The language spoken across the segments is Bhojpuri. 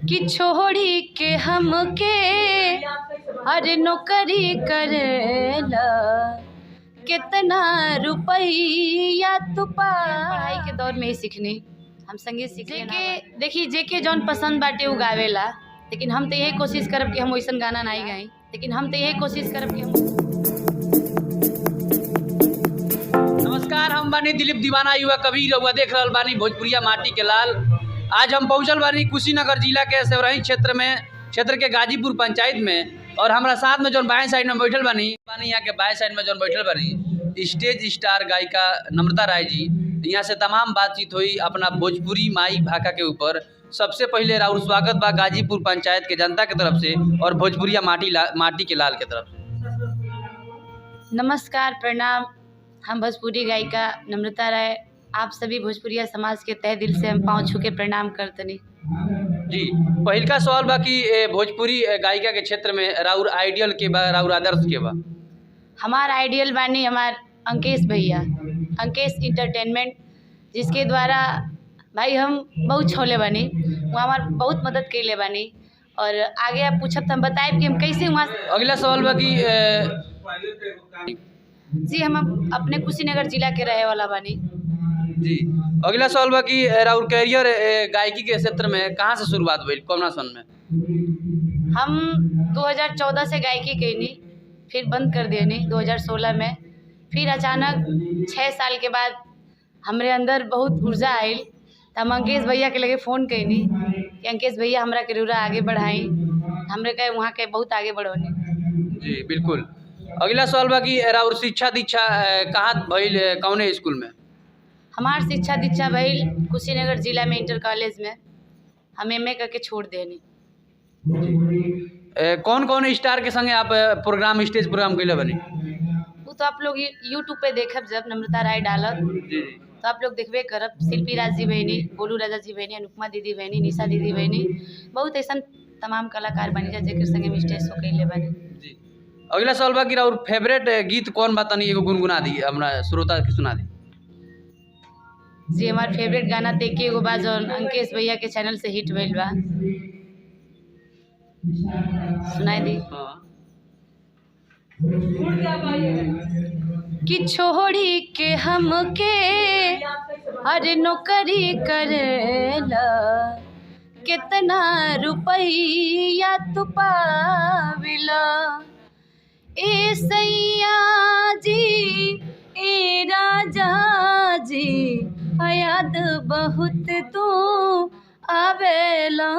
कि छोड़ी के हमके अरे नौकरी करेला कितना रुपया तू पढ़ाई के दौर में ही सीखनी हम संगीत सीखे के देखी जेके जौन पसंद बाटे उ गावेला, लेकिन हम तो यही कोशिश करब कि हम वैसन गाना नहीं गाई, लेकिन हम तो यही कोशिश करब कि हम। नमस्कार, हम बानी दिलीप दीवाना युवा कवि रउआ देख रहल बानी भोजपुरिया माटी के लाल। आज हम पहुंचल बानी कुशीनगर जिला के सेवरही क्षेत्र के गाजीपुर पंचायत में, और हमारा साथ में जो बाएं साइड में बैठल बानी यहाँ के बाएं साइड में जो बैठल बानी स्टेज स्टार गायिका नम्रता राय जी। यहाँ से तमाम बातचीत हुई अपना भोजपुरी माई भाषा के ऊपर। सबसे पहले राउर स्वागत बा गाजीपुर पंचायत के जनता के तरफ से और भोजपुरिया माटी के लाल के तरफ से। नमस्कार, प्रणाम। हम भोजपुरी गायिका नम्रता राय आप सभी भोजपुरिया समाज के तहे दिल से हम पाँव छू के प्रणाम करतनी जी। पहिल का सवाल बा कि भोजपुरी गायिका के क्षेत्र में राउर आइडियल के बा, राउर आदर्श के बा? हमार आइडियल बानी हमार अंकेश भैया, अंकेश इंटरटेनमेंट, जिसके द्वारा भाई हम बहुत छोले बानी, वो हमार बहुत मदद कैले बानी। और आगे आप पूछब तो हम बताएब कि हम कैसे वहाँ। अगला सवाल बा कि जी हम अपने कुशीनगर जिला के रहे वाला बानी जी। अगला सवाल बा कि राउर कैरियर गायकी के क्षेत्र में कहाँ से शुरुआत हुई, कौन सन में? हम 2014 से गायकी कैनी, फिर बंद कर देनी 2016 में। फिर अचानक 6 साल के बाद हमरे अंदर बहुत ऊर्जा आयल, तो हम अंकेश भैया के लगे फ़ोन कैनी कि अंकेश भैया हमरा के रूरा आगे बढ़ाई, हमरे कहे वहाँ के बहुत आगे बढ़ोनी। जी बिल्कुल। अगला सवाल बा कि राउर शिक्षा दीक्षा कहाँ भइल, कौने स्कूल में? हमार शिक्षा दीक्षा भइल कुशीनगर जिला में इंटर कॉलेज में। हम MA करके छोड़ देनी। कौन कौन स्टार के संगे आप प्रोग्राम स्टेज प्रोग्राम कैले बनी? वो तो आप लोग यूट्यूब पे देखब, जब नम्रता राय डालब तो आप लोग देखबे करब। शिल्पी राज जी बहनी, गोलू राजा जी बहनी, अनुपमा दीदी बहनी, निशा दीदी बहनी, बहुत ऐसा तमाम कलाकार बनी जा जेकर संगे हम स्टेज शो कैले बनी जी। अगला सवाल बा कि राउर फेवरेट गीत कौन बा, तनी एगो गुनगुना दी हमरा श्रोता के सुना दी। जी हमार फेवरेट गाना तेके एगो बा जौन अंकेश भैया के चैनल से हिट भइल बा, सुनाई दी। कि छोड़ी के हमके अरे नौकरी करेला कितना रुपया तू पावेला, ए सैया जी ए राजा जी याद बहुत तू आवेला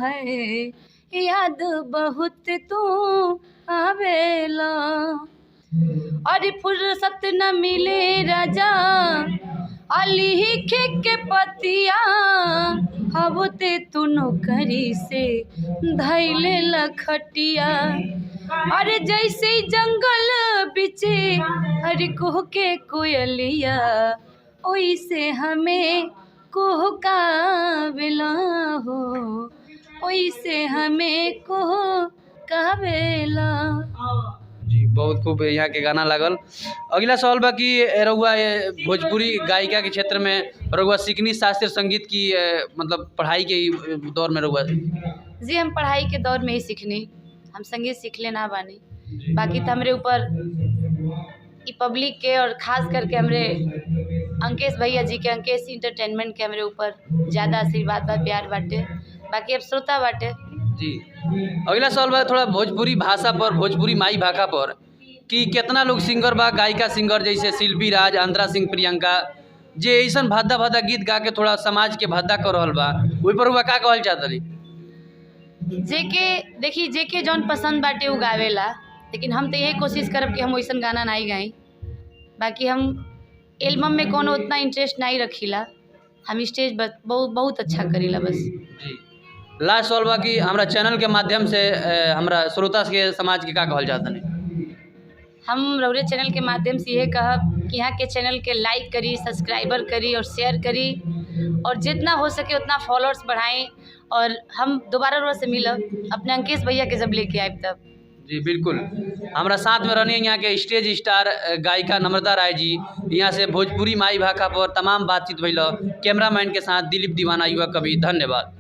है, याद बहुत तू आवेला। अरे फुर्सत न मिले राजा लिखे के पतिया, हवते तू नौकरी से धैले लखटिया। अरे जैसे जंगल बिचे अरे कोह के कोयलिया, ओइसे हमें कोह कावेला हो, ओइसे हमें कोह कावेला। जी बहुत खूब यहाँ के गाना लागल। अगला सवाल बा कि रउआ भोजपुरी गायिका के क्षेत्र में रउआ सीखनी शास्त्रीय संगीत की मतलब पढ़ाई के दौर में रउआ? जी हम पढ़ाई के दौर में ही सीखनी, हम संगीत सीखले ना बानी। बाकी तो हमरे ऊपर पब्लिक के और ख़ास करके हमरे अंकेश भैया जी के, अंकेश इंटरटेनमेंट के हमरे ऊपर ज़्यादा आशीर्वाद बा, प्यार बाटे। बाकी अब श्रोता बाटे जी। अगला सवाल बा थोड़ा भोजपुरी भाषा पर, भोजपुरी माई भाषा पर कि कितना लोग सिंगर बा, गायिका सिंगर जैसे शिल्पी राज, आंद्रा सिंह, प्रियंका, जे ऐसा भद्दा भद्दा गीत गा के थोड़ा समाज के भद्दा कर रहल बा, वही पर हुआ का कहल चाहतनी? जेके देखी जेके जौन पसंद बाटे उ गावेला, लेकिन हम तो यही कोशिश करब कि हम वैसन गाना नहीं गाई। बाकी हम एल्बम में कोनो उतना इंटरेस्ट नहीं रखीला, हम स्टेज बहुत अच्छा करीला बस। जी। लास्ट सवाल बा कि हमरा चैनल के माध्यम से हमरा श्रोता के समाज के का कहल चाहतनी? हम रउरे चैनल के माध्यम से यह कहब कि यहाँ के चैनल के लाइक करी, सब्सक्राइबर करी और शेयर करी, और जितना हो सके उतना फॉलोअर्स बढ़ाएं। और हम दोबारा रोज से मिलब अपने अंकेश भैया के जब लेके आए तब। जी बिल्कुल। हमारा साथ में रहनी यहाँ के स्टेज स्टार गायिका नम्रता राय जी। यहाँ से भोजपुरी माई भाषा पर तमाम बातचीत भइल। कैमरामैन के साथ दिलीप दीवाना युवा कवि। धन्यवाद।